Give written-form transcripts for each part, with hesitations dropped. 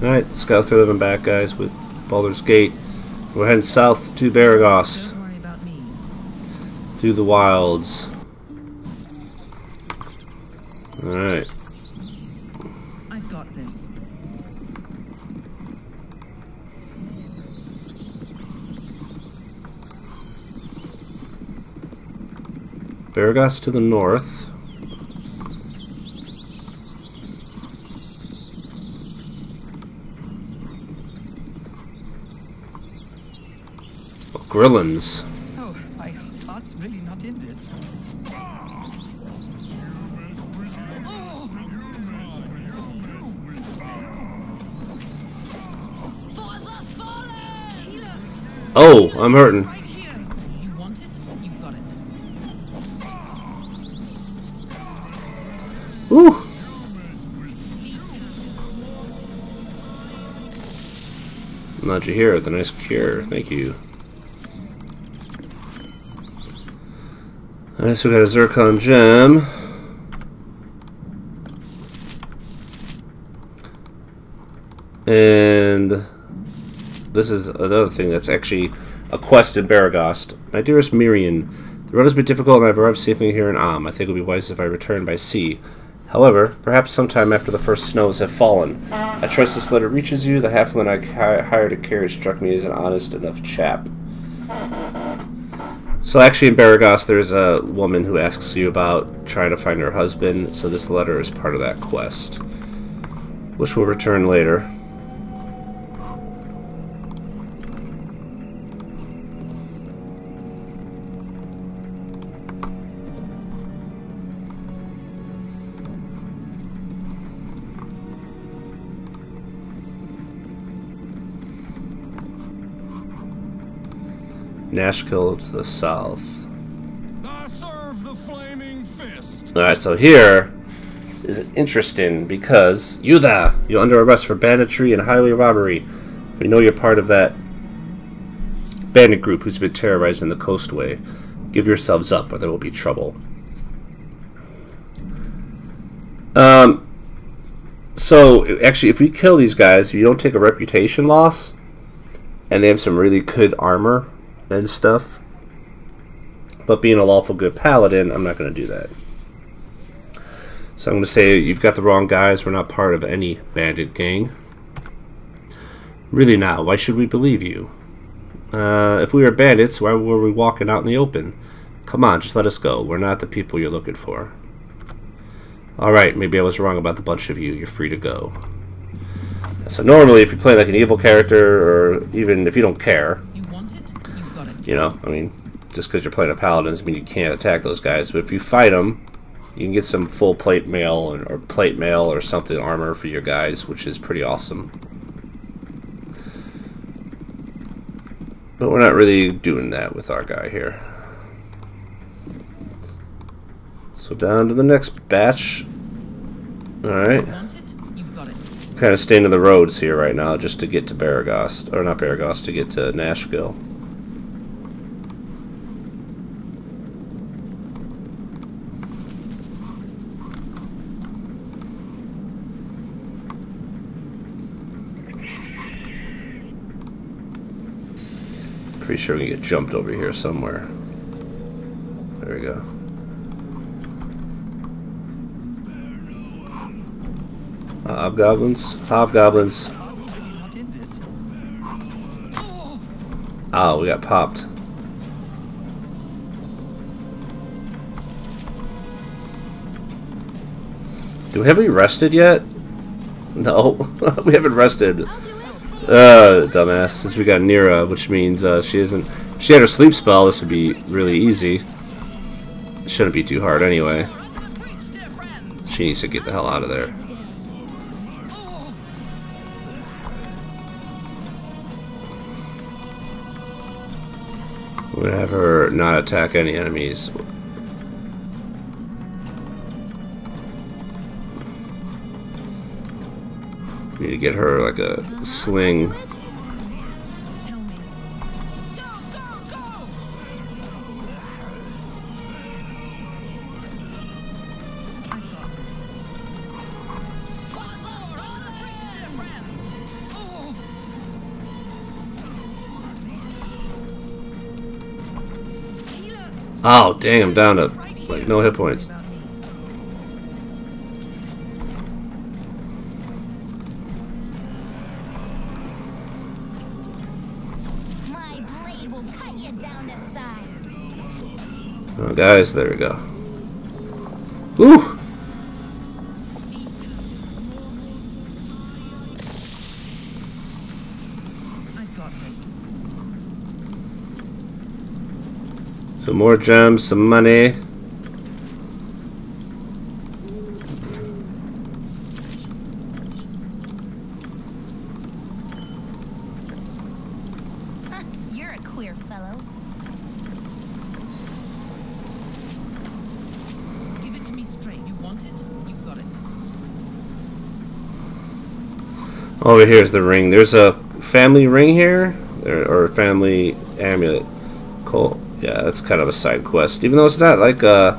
Alright, scouts are living back, guys, with Baldur's Gate. We're heading south to Baragost. Don't worry about me. Through the wilds. Alright. I've got this. Baragost to the north. Grillins. Oh, my heart's really not in this. Oh, I'm hurting. Right here. You want it? You've got it. Woo! Glad you here. The nice cure. Thank you. Alright, so we got a Zircon gem. And this is another thing that's actually a quest in Baragost. My dearest Mirian, the road has been difficult and I've arrived safely here in Am. I think it would be wise if I return by sea. However, perhaps sometime after the first snows have fallen. I trust this letter reaches you. The halfling I hired to carry struck me as an honest enough chap. So actually in Baragost there's a woman who asks you about trying to find her husband, so this letter is part of that quest, which we'll return later. Nashkel to the south. I serve the flaming fist. Alright, so here is interesting because you're under arrest for banditry and highway robbery. We know you're part of that bandit group who's been terrorizing the coastway. Give yourselves up or there will be trouble. So actually if we kill these guys, you don't take a reputation loss, and they have some really good armor and stuff, but being a lawful good paladin, I'm not going to do that. So I'm going to say you've got the wrong guys. We're not part of any bandit gang. Really not. Why should we believe you? If we were bandits, why were we walking out in the open? Come on, just let us go. We're not the people you're looking for. Alright, maybe I was wrong about the bunch of you. You're free to go. So normally if you play like an evil character, or even if you don't care, you know, I mean, just because you're playing a paladin doesn't mean you can't attack those guys. But if you fight them, you can get some full plate mail or plate mail or something, armor for your guys, which is pretty awesome. But we're not really doing that with our guy here. So down to the next batch. Alright. Kind of staying to the roads here right now just to get to Baragost. Or not Baragost, to get to Nashkel. Pretty sure we can get jumped over here somewhere. There we go. Hobgoblins? Hobgoblins. Oh, we got popped. Have we rested yet? No, we haven't rested. Dumbass. Since we got Nira, which means she isn't. If she had her sleep spell, this would be really easy. It shouldn't be too hard anyway. She needs to get the hell out of there. We're gonna have her not attack any enemies. Need to get her like a sling. Oh, dang, I'm down to, like, no hit points. My blade will cut you down to size. Oh, guys, there we go. Woo! I've got this. Some more gems, some money. Huh, you're a queer fellow. Give it to me straight. You want it? You got it. Over here's the ring. There's a family ring here, or a family amulet. Cool. Yeah, that's kind of a side quest. Even though it's not like I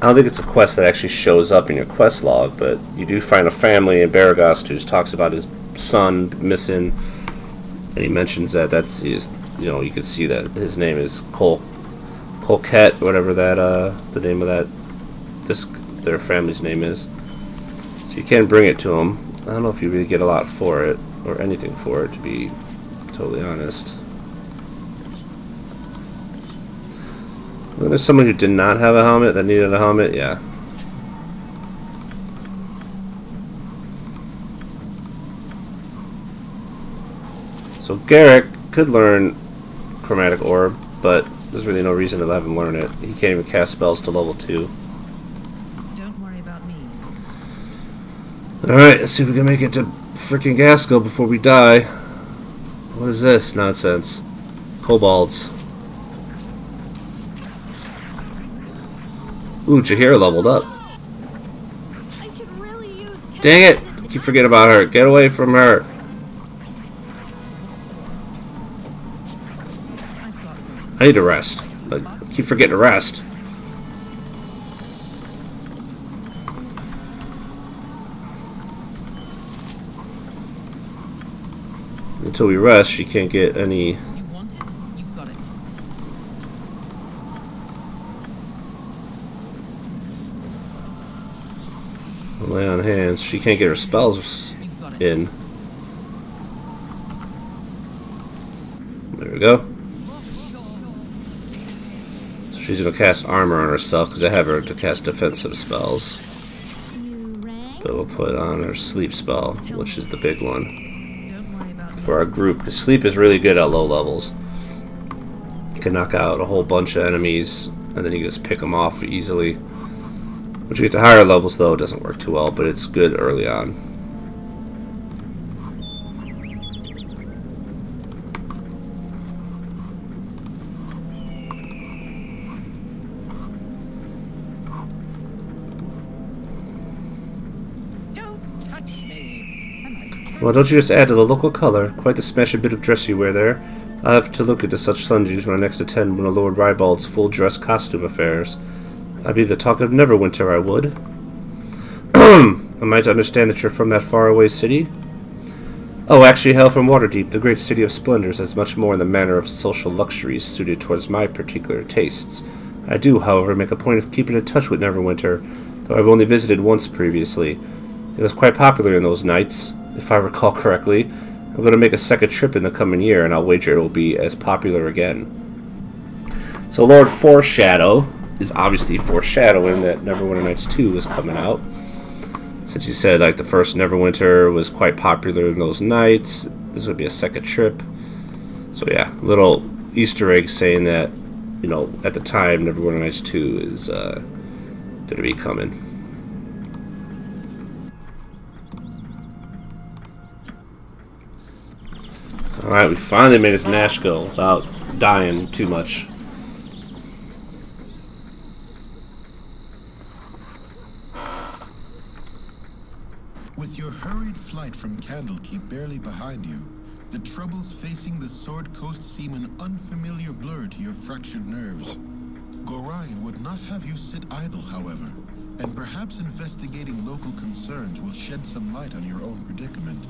don't think it's a quest that actually shows up in your quest log, but you do find a family in Baragast who talks about his son missing, and he mentions that that's his. You know, you can see that his name is Colquette, whatever that the name of that their family's name is. So you can bring it to him. I don't know if you really get a lot for it or anything for it, to be totally honest. Well, there's someone who did not have a helmet that needed a helmet, yeah. So Garrick could learn Chromatic Orb, but there's really no reason to have him learn it. He can't even cast spells to level 2. Don't worry about me. Alright, let's see if we can make it to freaking Gaskell before we die. What is this nonsense? Kobolds. Ooh, Jahira leveled up. I could really use Dang it! Keep forgetting about her. Get away from her. I've got this. I need to rest. But keep forgetting to rest. Until we rest, she can't get any. You want it? You got it. Lay on hands. She can't get her spells You got it. in. There we go. So she's gonna cast armor on herself because I have her to cast defensive spells. You rang? But we'll put on her sleep spell, which is the big one Don't worry about me. for our group. Because sleep is really good at low levels. You can knock out a whole bunch of enemies, and then you can just pick them off easily. Once you get to higher levels, though, it doesn't work too well, but it's good early on. Don't touch me. Well, don't you just add to the local color? Quite the smashy bit of dress you wear there. I'll have to look into such sundries when I next attend one of Lord Rybald's full-dress costume affairs. I'd be the talk of Neverwinter, I would. Am I to understand that you're from that faraway city? Oh, actually hail from Waterdeep, the great city of splendors, as much more in the manner of social luxuries suited towards my particular tastes. I do, however, make a point of keeping in touch with Neverwinter, though I've only visited once previously. It was quite popular in those nights, if I recall correctly. I'm going to make a second trip in the coming year, and I'll wager it will be as popular again. So Lord Foreshadow is obviously foreshadowing that Neverwinter Nights 2 is coming out. Since he said like the first Neverwinter was quite popular in those nights, this would be a second trip. So yeah, little Easter egg saying that, you know, at the time Neverwinter Nights 2 is going to be coming. Alright, we finally made it to Nashkel without dying too much. With your hurried flight from Candlekeep barely behind you, the troubles facing the Sword Coast seem an unfamiliar blur to your fractured nerves. Gorion would not have you sit idle, however, and perhaps investigating local concerns will shed some light on your own predicament.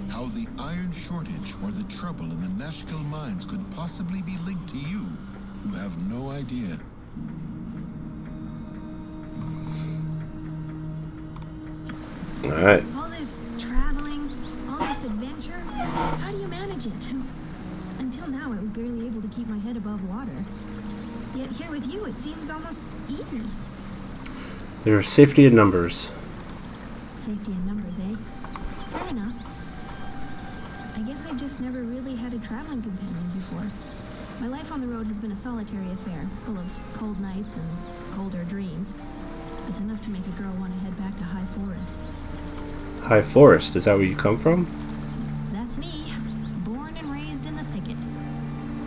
How the iron shortage or the trouble in the Nashkel mines could possibly be linked to you You have no idea. Alright. All this traveling, all this adventure, how do you manage it? Until now, I was barely able to keep my head above water. Yet here with you, it seems almost easy. There are safety in numbers. Safety in numbers, eh? Fair enough. I guess I just never really had a traveling companion before. My life on the road has been a solitary affair, full of cold nights and colder dreams. It's enough to make a girl want to head back to High Forest. High Forest, is that where you come from? That's me, born and raised in the thicket.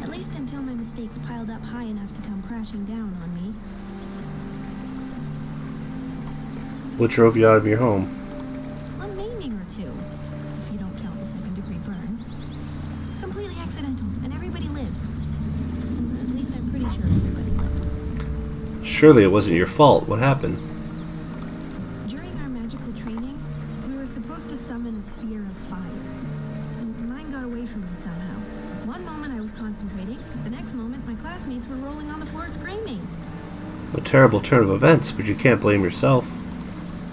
At least until my mistakes piled up high enough to come crashing down on me. What drove you out of your home? A maiming or two, if you don't count the second-degree burns. Completely accidental, and everybody lived. At least I'm pretty sure everybody lived. Surely it wasn't your fault. What happened? During our magical training, we were supposed to summon a sphere of fire. And mine got away from me somehow. One moment I was concentrating, the next moment my classmates were rolling on the floor screaming. A terrible turn of events, but you can't blame yourself.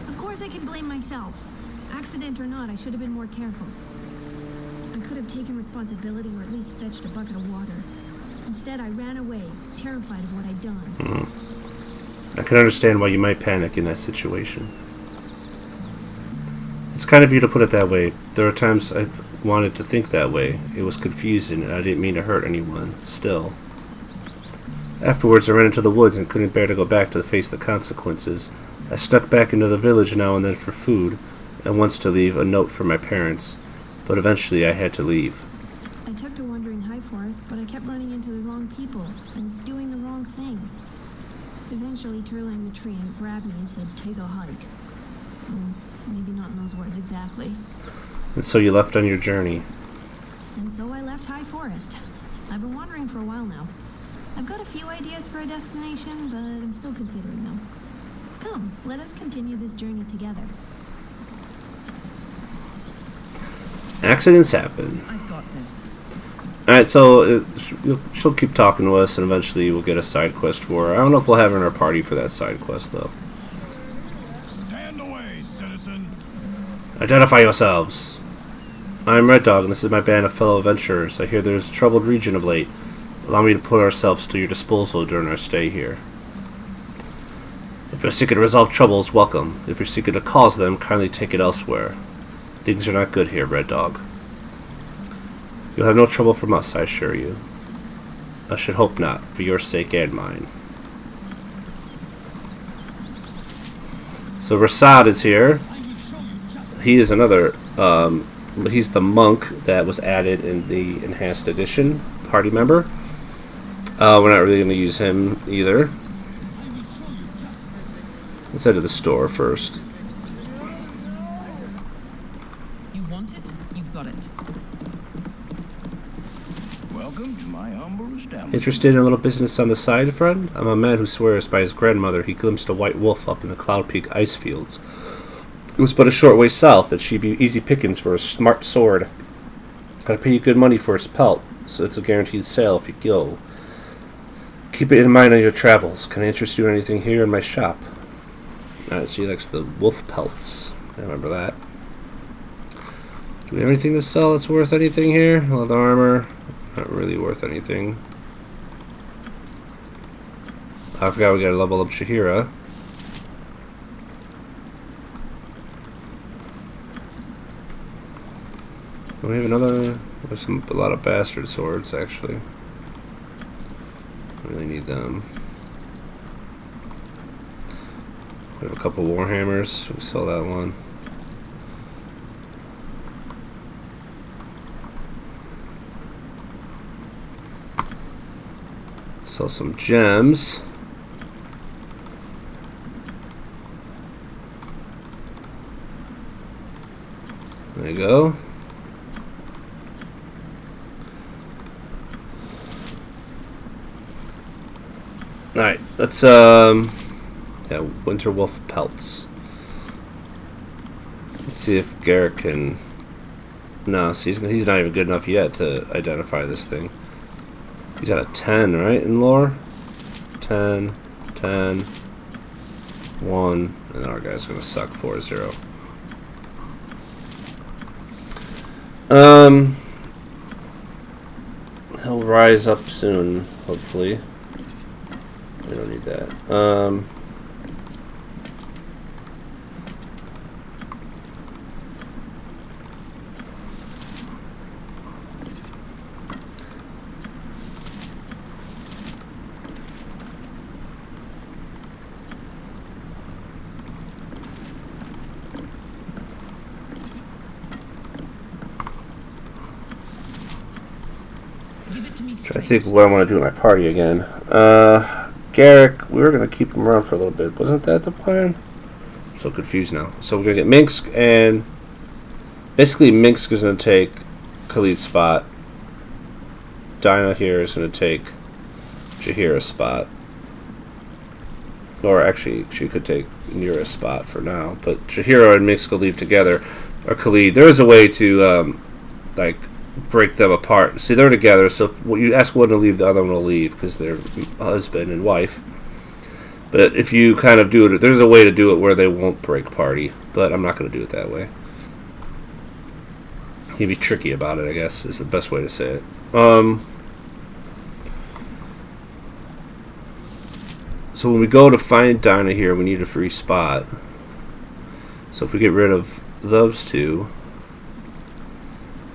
Of course I can blame myself. Accident or not, I should have been more careful. I could have taken responsibility or at least fetched a bucket of water. Instead, I ran away, terrified of what I'd done. I can understand why you might panic in that situation. It's kind of you to put it that way. There are times I've wanted to think that way. It was confusing and I didn't mean to hurt anyone. Still. Afterwards, I ran into the woods and couldn't bear to go back to face the consequences. I snuck back into the village now and then for food, and once to leave a note for my parents. But eventually I had to leave. I took to wandering High Forest, but I kept running into the wrong people and doing the wrong thing. Eventually, Turlang the tree and grabbed me and said, "Take a hike." Maybe not in those words exactly. And so you left on your journey. And so I left High Forest. I've been wandering for a while now. I've got a few ideas for a destination, but I'm still considering them. Come, let us continue this journey together. Accidents happen. I've got this. Alright, so she'll keep talking to us, and eventually we'll get a side quest for her. I don't know if we'll have her in our party for that side quest, though. Stand away, citizen. Identify yourselves. I'm Red Dog, and this is my band of fellow adventurers. I hear there's a troubled region of late. Allow me to put ourselves to your disposal during our stay here. If you're seeking to resolve troubles, welcome. If you're seeking to cause them, kindly take it elsewhere. Things are not good here, Red Dog. You'll have no trouble from us, I assure you. I should hope not, for your sake and mine. So Rasad is here. He is another, he's the monk that was added in the Enhanced Edition party member. We're not really going to use him either. Let's head to the store first. You want it? You got it. Welcome to my humble establishment. Interested in a little business on the side, friend? I'm a man who swears by his grandmother he glimpsed a white wolf up in the Cloud Peak ice fields. It was but a short way south, that she'd be easy pickings for a smart sword. I'd pay you good money for his pelt, so it's a guaranteed sale if you go. Keep it in mind on your travels. Can I interest you in anything here in my shop? Alright, so he likes the wolf pelts. I remember that. Do we have anything to sell that's worth anything here? Leather armor. Not really worth anything. I forgot we gotta level up Shahira. Do we have another? There's a lot of bastard swords, actually. I really need them. We have a couple warhammers. We sell that one. Sell some gems. There you go. Alright, let's yeah, Winter Wolf pelts. Let's see if Garrett can. No, see, he's not even good enough yet to identify this thing. He's at a 10, right, in lore? 10, 10, 1, and our guy's gonna suck 4-0. He'll rise up soon, hopefully. We don't need that. I think what I want to do in my party again. Garrick, we were going to keep him around for a little bit. Wasn't that the plan? I'm so confused now. So we're going to get Minsk, and basically Minsk is going to take Khalid's spot. Dinah here is going to take Jahira's spot. Or actually, she could take Nira's spot for now. But Jahira and Minsk will leave together. Or Khalid. There is a way to, like, break them apart. See, they're together, so if you ask one to leave, the other one will leave because they're husband and wife. But if you kind of do it, there's a way to do it where they won't break party, but I'm not going to do it that way. You'd be tricky about it, I guess, is the best way to say it. So when we go to find Dinah here, we need a free spot. So if we get rid of those two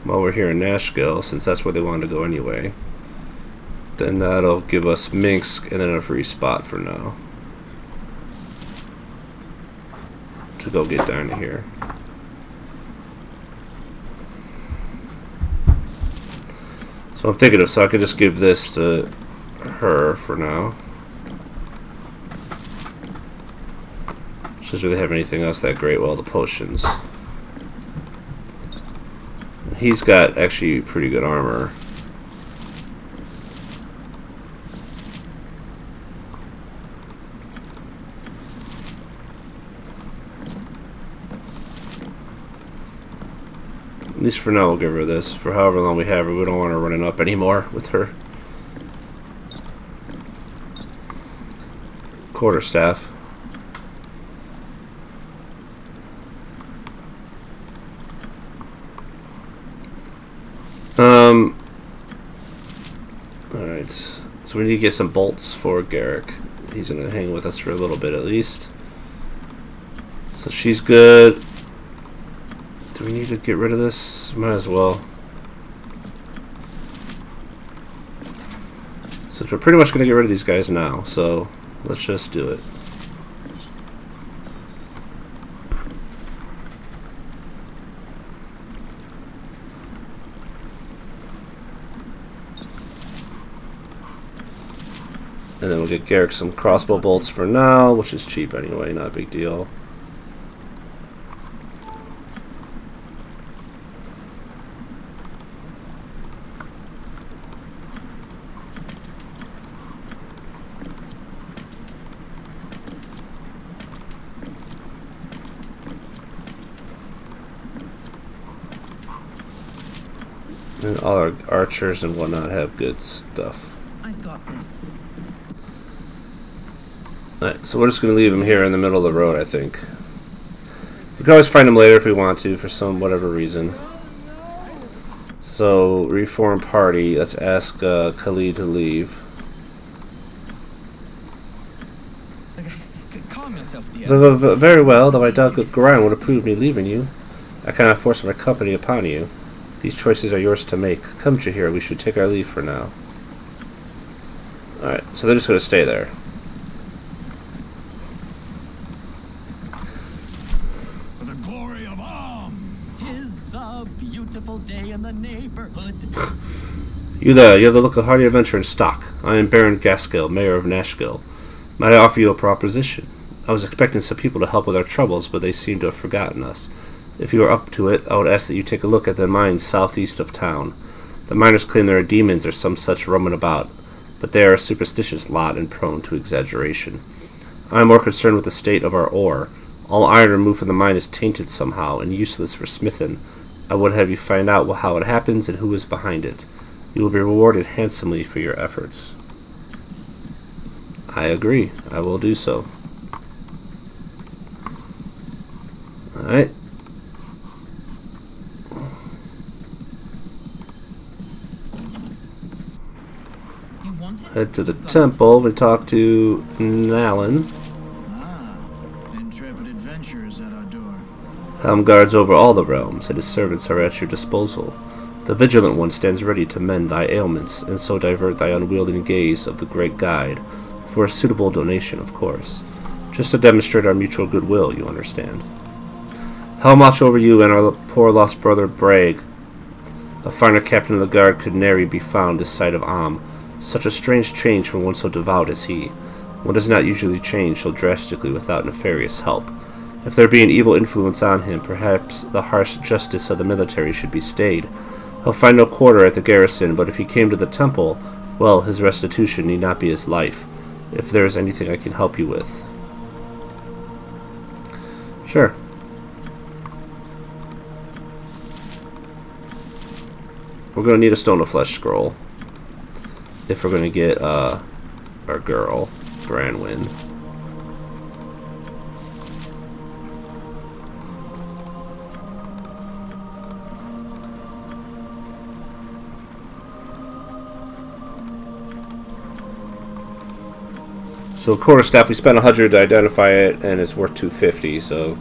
while we're here in Nashkel, since that's where they wanted to go anyway, then that'll give us Minsk and then a free spot for now to go get Dinah here. So I'm thinking of, so I could just give this to her for now. She doesn't really have anything else that great. Well, the potions. He's got actually pretty good armor. At least for now, we'll give her this. For however long we have her, we don't want her running up anymore with her quarterstaff. Alright, so we need to get some bolts for Garrick. He's going to hang with us for a little bit at least. So she's good. Do we need to get rid of this? Might as well. So we're pretty much going to get rid of these guys now, so let's just do it. And then we'll get Garrick some crossbow bolts for now, which is cheap anyway, not a big deal. And all our archers and whatnot have good stuff. I've got this. Alright, so we're just going to leave him here in the middle of the road, I think. We can always find him later if we want to, for some whatever reason. So, reform party. Let's ask Khalid to leave. Calm yourself, dear. Very well, though I doubt Goran would approve me leaving you. I cannot force my company upon you. These choices are yours to make. Come, Jahira, we should take our leave for now. Alright, so they're just going to stay there. Day in the neighborhood. You have the look of hardy adventure in stock. I am Baron Gaskell, Mayor of Nashkel. Might I offer you a proposition? I was expecting some people to help with our troubles, but they seem to have forgotten us. If you are up to it, I would ask that you take a look at the mines southeast of town. The miners claim there are demons or some such roaming about, but they are a superstitious lot and prone to exaggeration. I am more concerned with the state of our ore. All iron removed from the mine is tainted somehow and useless for smithing. I would have you find out how it happens and who is behind it. You will be rewarded handsomely for your efforts. I agree. I will do so. Alright. Head to the temple. We talk to Nalan. Intrepid adventurers at our door. Helm guards over all the realms, and his servants are at your disposal. The vigilant one stands ready to mend thy ailments, and so divert thy unwieldy gaze of the great guide, for a suitable donation, of course. Just to demonstrate our mutual goodwill, you understand. Helm watch over you and our poor lost brother Bragg. A finer captain of the guard could nary be found this side of Am. Such a strange change from one so devout as he. One does not usually change so drastically without nefarious help. If there be an evil influence on him, perhaps the harsh justice of the military should be stayed. He'll find no quarter at the garrison, but if he came to the temple, well, his restitution need not be his life. If there is anything I can help you with. Sure. We're going to need a Stone of Flesh scroll. If we're going to get our girl, Branwyn. So quarterstaff, we spent 100 to identify it, and it's worth 250. So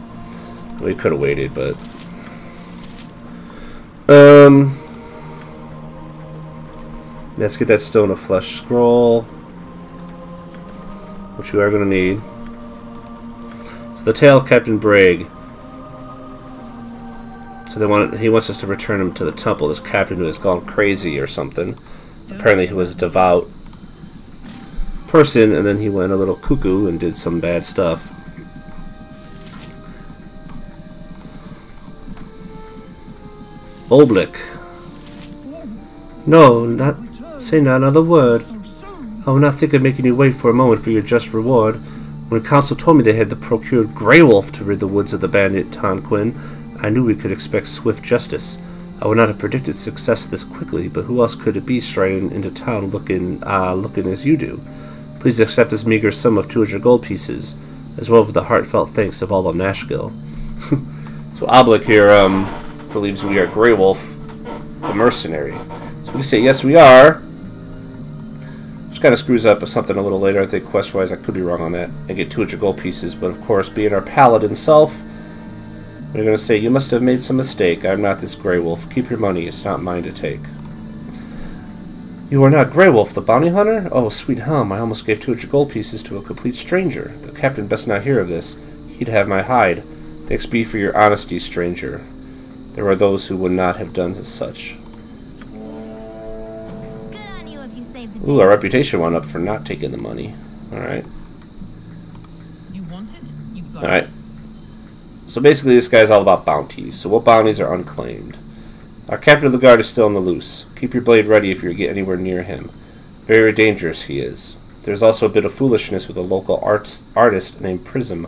we could have waited, but let's get that Stone of Flesh scroll, which we are going to need. So the tale of Captain Bragg. So he wants us to return him to the temple. This captain who has gone crazy or something. Apparently he was a devout person, and then he went a little cuckoo and did some bad stuff. Oblick. No, say not another word. I will not think of making you wait for a moment for your just reward. When council told me they had procured Grey Wolf to rid the woods of the bandit Tonquin, I knew we could expect swift justice. I would not have predicted success this quickly, but who else could it be striding into town looking as you do? Please accept this meager sum of 200 gold pieces, as well as the heartfelt thanks of all of Nashkel. So Oblick here believes we are Grey Wolf, the mercenary. So we say yes, we are. Which kind of screws up something a little later. I think quest-wise, I could be wrong on that. I get 200 gold pieces, but of course, being our paladin self, we're going to say you must have made some mistake. I'm not this Grey Wolf. Keep your money. It's not mine to take. You are not Grey Wolf, the bounty hunter? Oh, sweet Helm, I almost gave 200 gold pieces to a complete stranger. The captain best not hear of this. He'd have my hide. Thanks be for your honesty, stranger. There are those who would not have done as such. Good on you if you saved the Ooh, our reputation went up for not taking the money. Alright. You want it? You got Alright. it. So basically this guy's all about bounties. So what bounties are unclaimed? Our captain of the guard is still on the loose. Keep your blade ready if you get anywhere near him. Very dangerous he is. There's also a bit of foolishness with a local artist named Prism.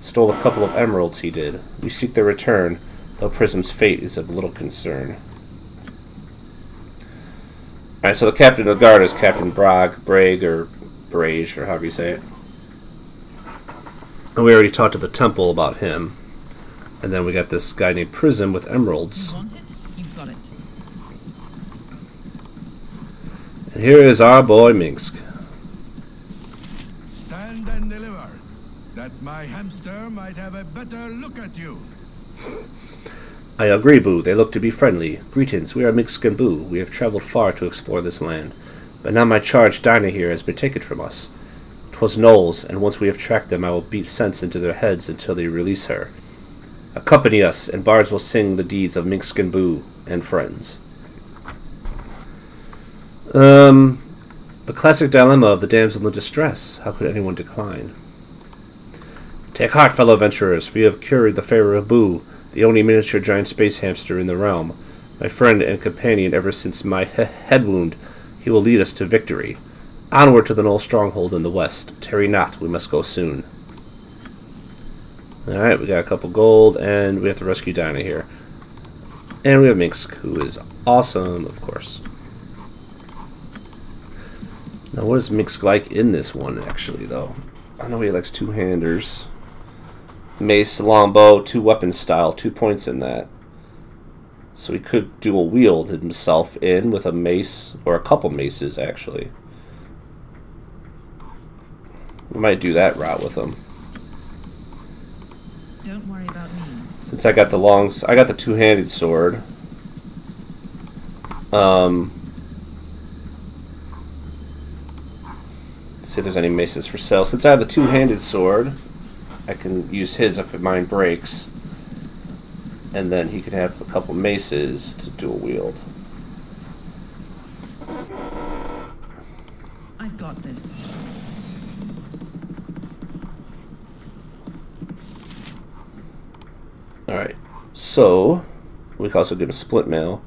Stole a couple of emeralds, he did. We seek their return, though Prism's fate is of little concern. Alright, so the captain of the guard is Captain Bragg, or Brage, or however you say it. And we already talked to the temple about him. And then we got this guy named Prism with emeralds. You want it? You got it. And here is our boy Minsk. Stand and deliver, that my hamster might have a better look at you. I agree, Boo. They look to be friendly. Greetings. We are Minsk and Boo. We have traveled far to explore this land. But now my charge, Dinah here, has been taken from us. 'Twas gnolls, and once we have tracked them, I will beat sense into their heads until they release her. Accompany us, and bards will sing the deeds of Minsk and Boo and friends. The classic dilemma of the damsel in distress. How could anyone decline? Take heart, fellow adventurers, for you have cured the Pharaoh of Boo, the only miniature giant space hamster in the realm. My friend and companion ever since my head wound, he will lead us to victory. Onward to the Gnoll stronghold in the west. Tarry not, we must go soon. Alright, we got a couple gold, and we have to rescue Dinah here. And we have Minsk, who is awesome, of course. Now, what is Mix like in this one, actually, though? I know he likes two-handers. Mace, longbow, 2 weapon style, 2 points in that. So he could dual wield himself in with a mace, or a couple maces, actually. We might do that route with him. Don't worry about me. Since I got the two-handed sword. See if there's any maces for sale. Since I have the two-handed sword, I can use his if mine breaks. And then he can have a couple maces to dual wield. I've got this. Alright, so we can also give him split mail.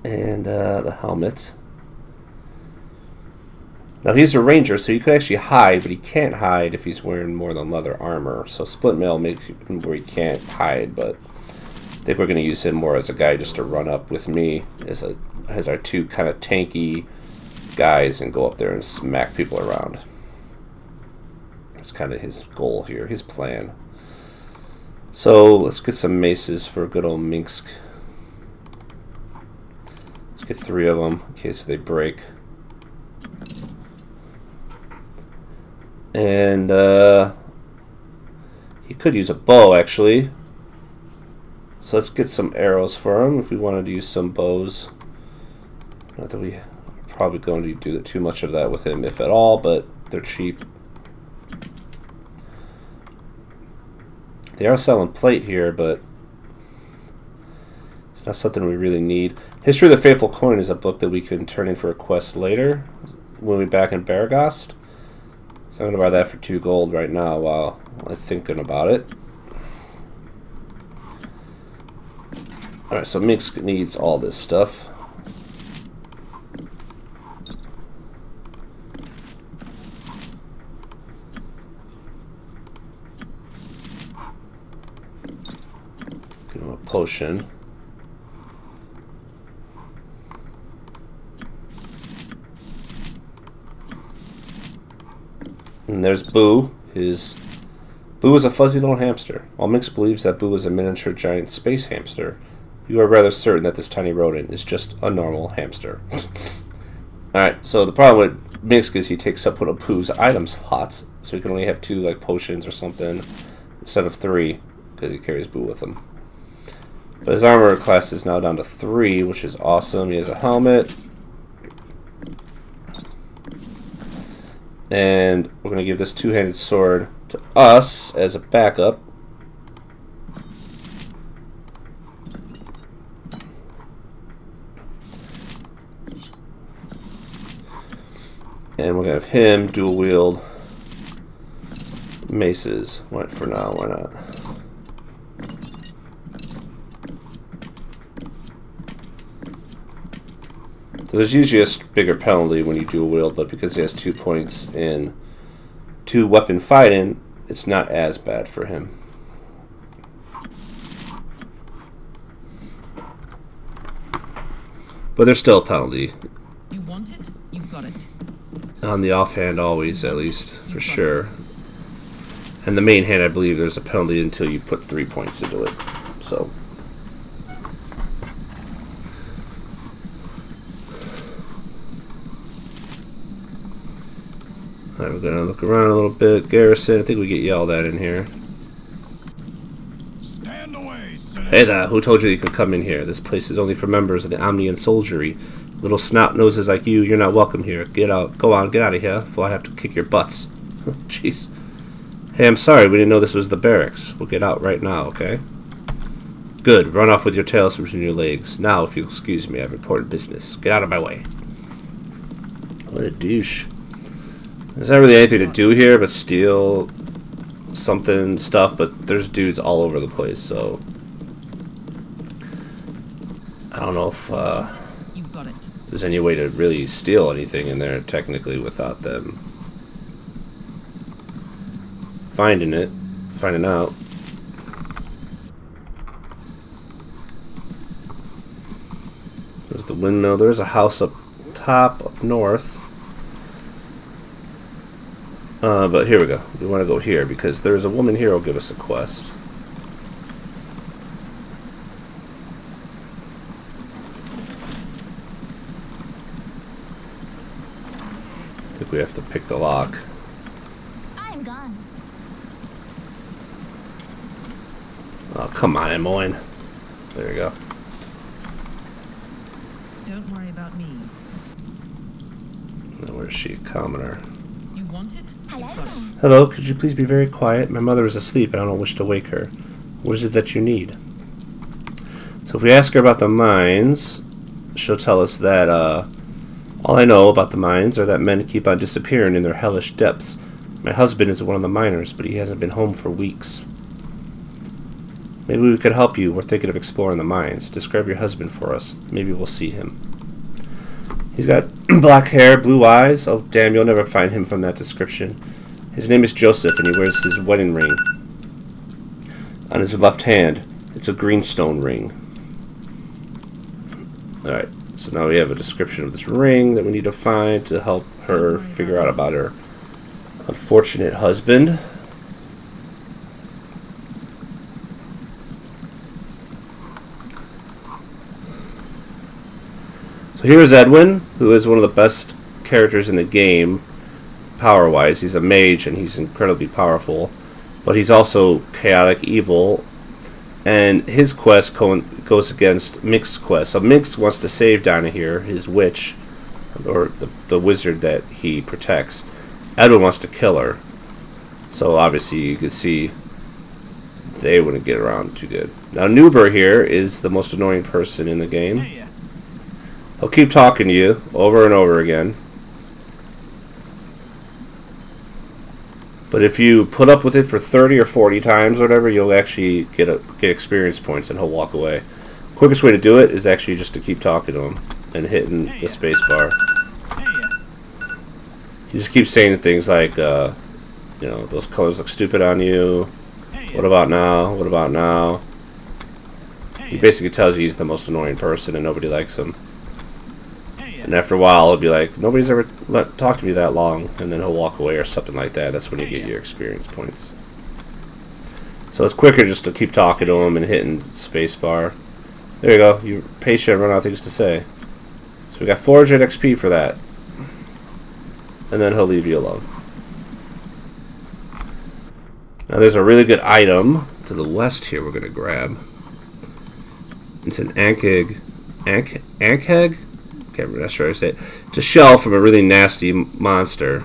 And the helmet. Now he's a ranger, so he could actually hide, but he can't hide if he's wearing more than leather armor. So split mail makes him where he can't hide, but I think we're going to use him more as a guy just to run up with me as our 2 kind of tanky guys and go up there and smack people around. That's kind of his goal here, his plan. So let's get some maces for good old Minsk. Let's get 3 of them in case they break. And he could use a bow, actually. So let's get some arrows for him if we wanted to use some bows. Not that we are probably going to do too much of that with him, if at all, but they're cheap. They are selling plate here, but it's not something we really need. History of the Faithful Coin is a book that we can turn in for a quest later when we're back in Baragost. So I'm going to buy that for 2 gold right now while I'm thinking about it. Alright, so Minsk needs all this stuff. Give him a potion. And there's Boo. Boo is a fuzzy little hamster. While Mix believes that Boo is a miniature giant space hamster, you are rather certain that this tiny rodent is just a normal hamster. Alright, so the problem with Mix is he takes up one of Boo's item slots, so he can only have 2 like potions or something instead of 3 because he carries Boo with him. But his armor class is now down to 3, which is awesome. He has a helmet. And we're going to give this two-handed sword to us as a backup. And we're going to have him dual wield maces. What for now? Why not? So there's usually a bigger penalty when you dual wield, but because he has 2 points in 2 weapon fighting, it's not as bad for him. But there's still a penalty. You want it? You got it. On the offhand, always, at least, for sure. And the main hand, I believe there's a penalty until you put 3 points into it. So. Alright, we're going to look around a little bit. Garrison, I think we get yelled at in here. Stand away, Hey there, who told you you could come in here? This place is only for members of the Omnian soldiery. Little snot noses like you're not welcome here. Get out. Go on, get out of here, before I have to kick your butts. Jeez. Hey, I'm sorry, we didn't know this was the barracks. We'll get out right now, okay? Good, run off with your tails between your legs. Now, if you'll excuse me, I have important business. Get out of my way. What a douche. There's not really anything to do here but steal stuff, but there's dudes all over the place, so I don't know if You got it. there's any way to really steal anything in there technically without them finding out. There's the windmill. There's a house up top, up north. But here we go. We want to go here because there's a woman here who'll give us a quest. I think we have to pick the lock. I'm gone. Oh, come on, Emoyne. There you go. Don't worry about me. Now, where's she? Commoner. You want it? Hello You've got it. there. Hello, could you please be very quiet? My mother is asleep and I don't wish to wake her. What is it that you need? So if we ask her about the mines, she'll tell us that, all I know about the mines are that men keep on disappearing in their hellish depths. My husband is one of the miners, but he hasn't been home for weeks. Maybe we could help you. We're thinking of exploring the mines. Describe your husband for us. Maybe we'll see him. He's got black hair, blue eyes. Oh, damn, you'll never find him from that description. His name is Joseph, and he wears his wedding ring on his left hand. It's a greenstone ring. Alright, so now we have a description of this ring that we need to find to help her figure out about her unfortunate husband. So here's Edwin, who is one of the best characters in the game, power-wise. He's a mage and he's incredibly powerful, but he's also chaotic evil, and his quest goes against Mink's quest. So Mink wants to save Dinah here, his witch, or the wizard that he protects. Edwin wants to kill her. So obviously you can see they wouldn't get around too good. Now Nuber here is the most annoying person in the game. He'll keep talking to you over and over again. But if you put up with it for 30 or 40 times or whatever, you'll actually get experience points and he'll walk away. Quickest way to do it is actually just to keep talking to him and hitting the space bar. He just keeps saying things like, you know, those colors look stupid on you. What about now? What about now? He basically tells you he's the most annoying person and nobody likes him. And after a while, he'll be like, nobody's ever talked to me that long. And then he'll walk away or something like that. That's when you get your experience points. So it's quicker just to keep talking to him and hitting spacebar. There you go. You're patient and run out of things to say. So we got 400 XP for that. And then he'll leave you alone. Now there's a really good item to the west here we're going to grab. It's an ankheg. Ankheg? Can't remember that's right I say it. It's a shell from a really nasty monster.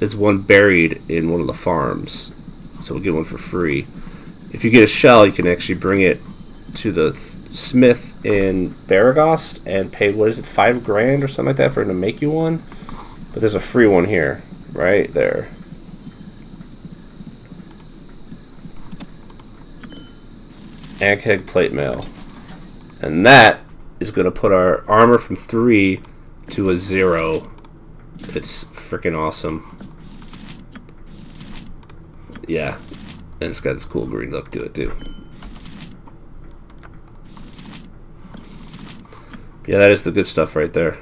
It's one buried in one of the farms. So we'll get one for free. If you get a shell, you can actually bring it to the smith in Baragost and pay, what is it, 5 grand or something like that for him to make you one? But there's a free one here. Right there. Ankheg plate mail. And that is going to put our armor from 3 to a 0. It's freaking awesome. Yeah. And it's got this cool green look to it, too. Yeah, that is the good stuff right there.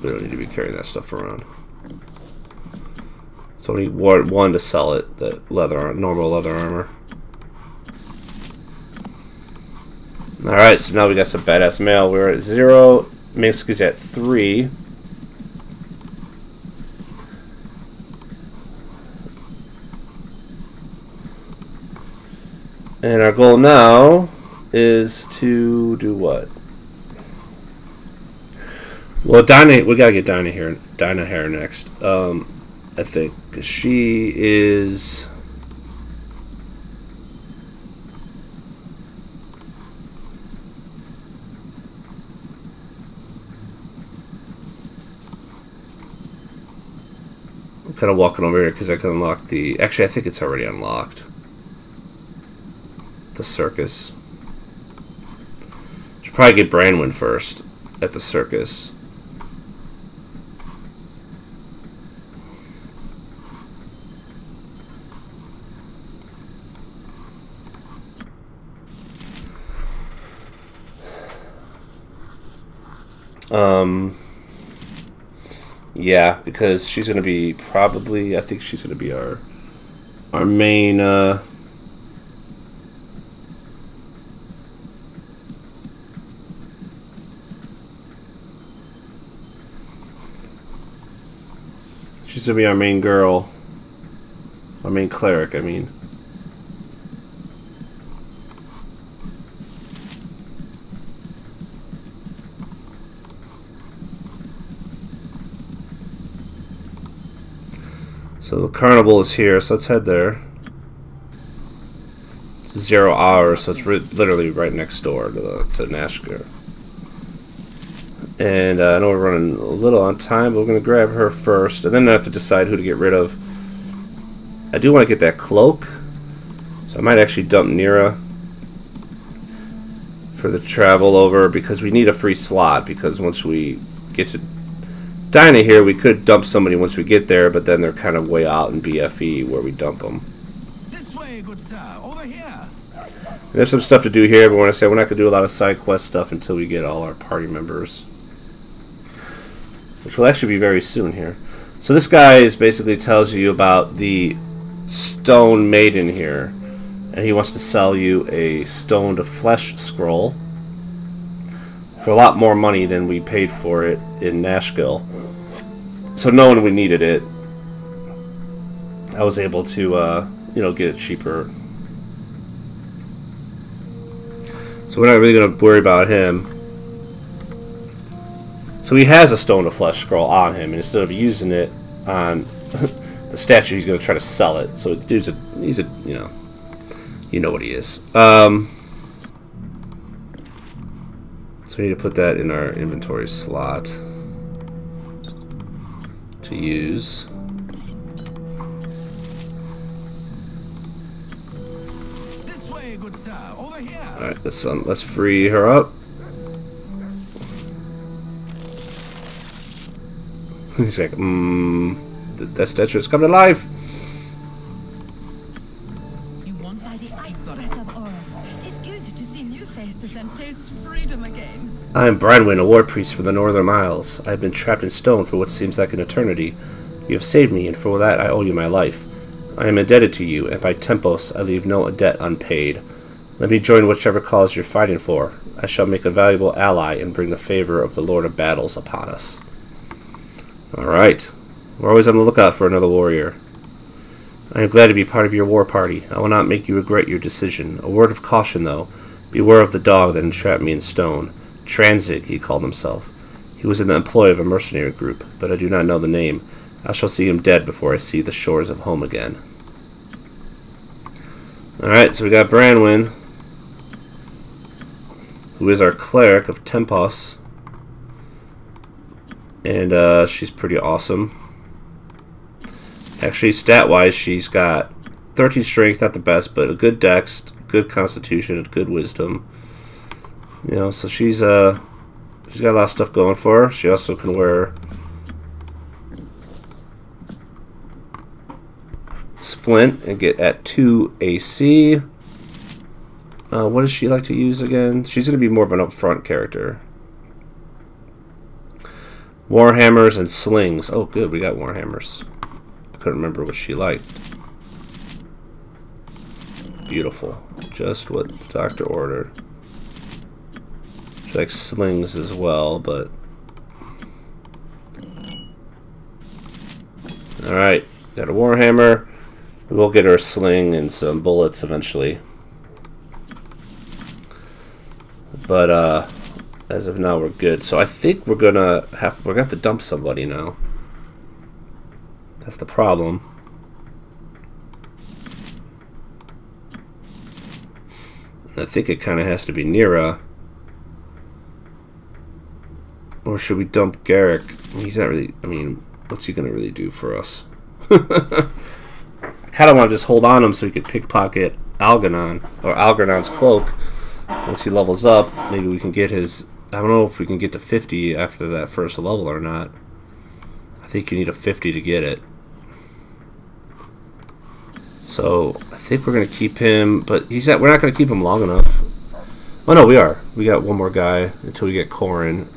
We don't need to be carrying that stuff around. So we need one to sell it, the normal leather armor. Alright, so now we got some badass mail. We're at 0, Minsk is at 3. And our goal now is to do what? Well, Dinah, we gotta get Dinah here next. I think, 'cause she is. I'm kind of walking over here because I can unlock the. Actually, I think it's already unlocked. The circus. Should probably get Branwyn first at the circus. Yeah, because she's going to be probably, I think she's going to be our main, she's going to be our main girl. Our main cleric, I mean. So the carnival is here, so let's head there. It's 0 hours, so it's literally right next door to Nashkel. And I know we're running a little on time, but we're going to grab her first, and then I have to decide who to get rid of. I do want to get that cloak, so I might actually dump Nira for the travel over, because we need a free slot, because once we get to Dinah here, we could dump somebody once we get there, but then they're kind of way out in BFE where we dump them. This way, good sir. Over here. There's some stuff to do here, but when I say we're not going to do a lot of side quest stuff until we get all our party members, which will actually be very soon here. So this guy is basically tells you about the stone maiden here, and he wants to sell you a stone to flesh scroll for a lot more money than we paid for it in Nashkel. So knowing we needed it, I was able to, you know, get it cheaper. So we're not really going to worry about him. So he has a stone of flesh scroll on him, and instead of using it on the statue, he's going to try to sell it. So the dude's he's a, you know what he is. So we need to put that in our inventory slot to use. This way, good sir. Over here. All right, let's free her up. He's like, that statue's come to life. You want By the eyesight of Aura, it's good to see new faces and taste freedom again. I am Branwyn, a war priest from the Northern Isles. I have been trapped in stone for what seems like an eternity. You have saved me, and for that I owe you my life. I am indebted to you, and by Tempos I leave no debt unpaid. Let me join whichever cause you're fighting for. I shall make a valuable ally and bring the favor of the Lord of Battles upon us. Alright. We're always on the lookout for another warrior. I am glad to be part of your war party. I will not make you regret your decision. A word of caution, though. Beware of the dog that entrapped me in stone. Tranzig, he called himself. He was in the employ of a mercenary group, but I do not know the name. I shall see him dead before I see the shores of home again. Alright, so we got Branwyn, who is our cleric of Tempos. And she's pretty awesome. Actually, stat-wise, she's got 13 strength, not the best, but a good dex, good constitution, and good wisdom. You know, so she's got a lot of stuff going for her. She also can wear Splint and get at 2 AC. What does she like to use again? She's going to be more of an upfront character. Warhammers and slings. Oh, good, we got warhammers. Couldn't remember what she liked. Beautiful. Just what the doctor ordered. She likes slings as well, but... Alright, got a warhammer. We'll get her a sling and some bullets eventually. But, as of now, we're good. So I think we're gonna have to dump somebody now. That's the problem. I think it kind of has to be Nira. Or should we dump Garrick? He's not really... I mean, what's he gonna really do for us? I kind of want to just hold on him so we could pickpocket Algernon, or Algernon's cloak. Once he levels up, maybe we can get his... I don't know if we can get to 50 after that first level or not. I think you need a 50 to get it. So I think we're gonna keep him, but we're not gonna keep him long enough. Oh no, we are. We got one more guy until we get Corin.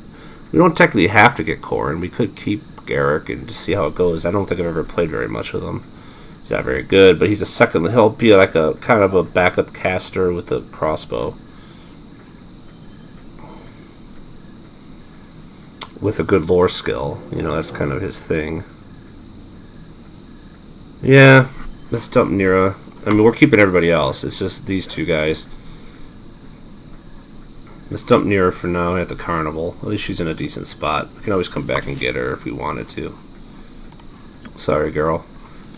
We don't technically have to get Corin. We could keep Garrick and just see how it goes. I don't think I've ever played very much with him. He's not very good, but he's a second. He'll be like a kind of a backup caster with a crossbow. With a good lore skill. You know, that's kind of his thing. Yeah, let's dump Nira. I mean, we're keeping everybody else. It's just these two guys. Let's dump Nira for now at the carnival. At least she's in a decent spot. We can always come back and get her if we wanted to. Sorry, girl.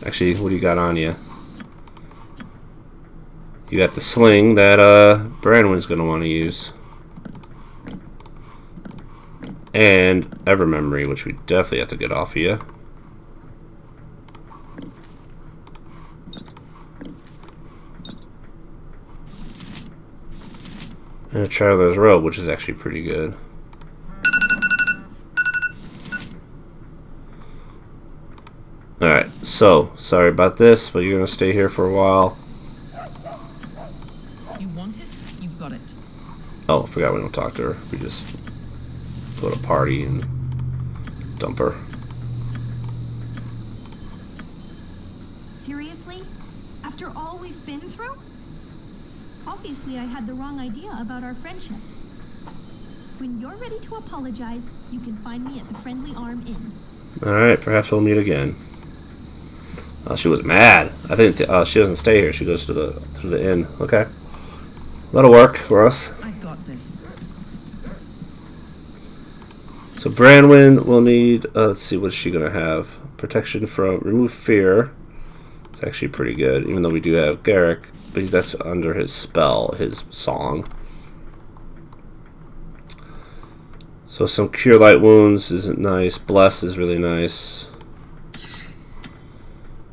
Actually, what do you got on you? You got the sling that Branwen's going to want to use. And Evermemory, which we definitely have to get off of you. And a Traveler's Robe, which is actually pretty good. Alright, so, sorry about this, but you're going to stay here for a while. You want it? You got it. Oh, I forgot we don't talk to her. We just go to party and dump her. Seriously? After all we've been through? Obviously, I had the wrong idea about our friendship. When you're ready to apologize, you can find me at the Friendly Arm Inn. Alright, perhaps we'll meet again. Oh, she was mad. I think she doesn't stay here. She goes to the inn. Okay. That'll work for us. I got this. So Branwen will need, let's see, what's she going to have? Protection from, remove fear. It's actually pretty good, even though we do have Garrick. But that's under his spell, his song. So some Cure Light Wounds isn't nice. Bless is really nice.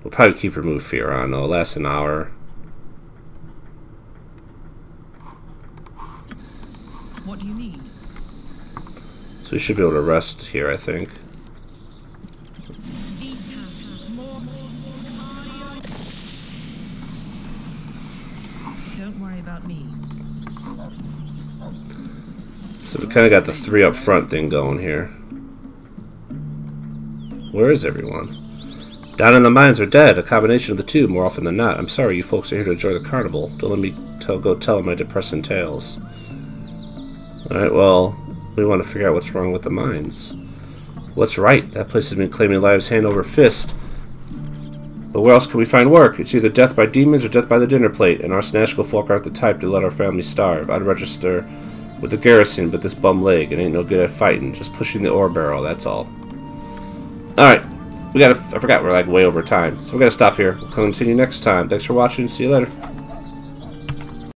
We'll probably keep Remove Fear on, though. It lasts an hour. What do you need? So we should be able to rest here, I think. Don't worry about me. So we kind of got the 3 up front thing going here. Where is everyone? Down in the mines are dead, a combination of the two, more often than not. I'm sorry, you folks are here to enjoy the carnival. Don't let me go tell my depressing tales. Alright, well, we want to figure out what's wrong with the mines. What's right? That place has been claiming lives hand over fist. But where else can we find work? It's either death by demons or death by the dinner plate, and our Nashkel folk aren't the type to let our family starve. I'd register with the garrison, but this bum leg, it ain't no good at fighting. Just pushing the ore barrel, that's all. Alright. I forgot we're like way over time, so we're gonna stop here. We'll continue next time. Thanks for watching. See you later.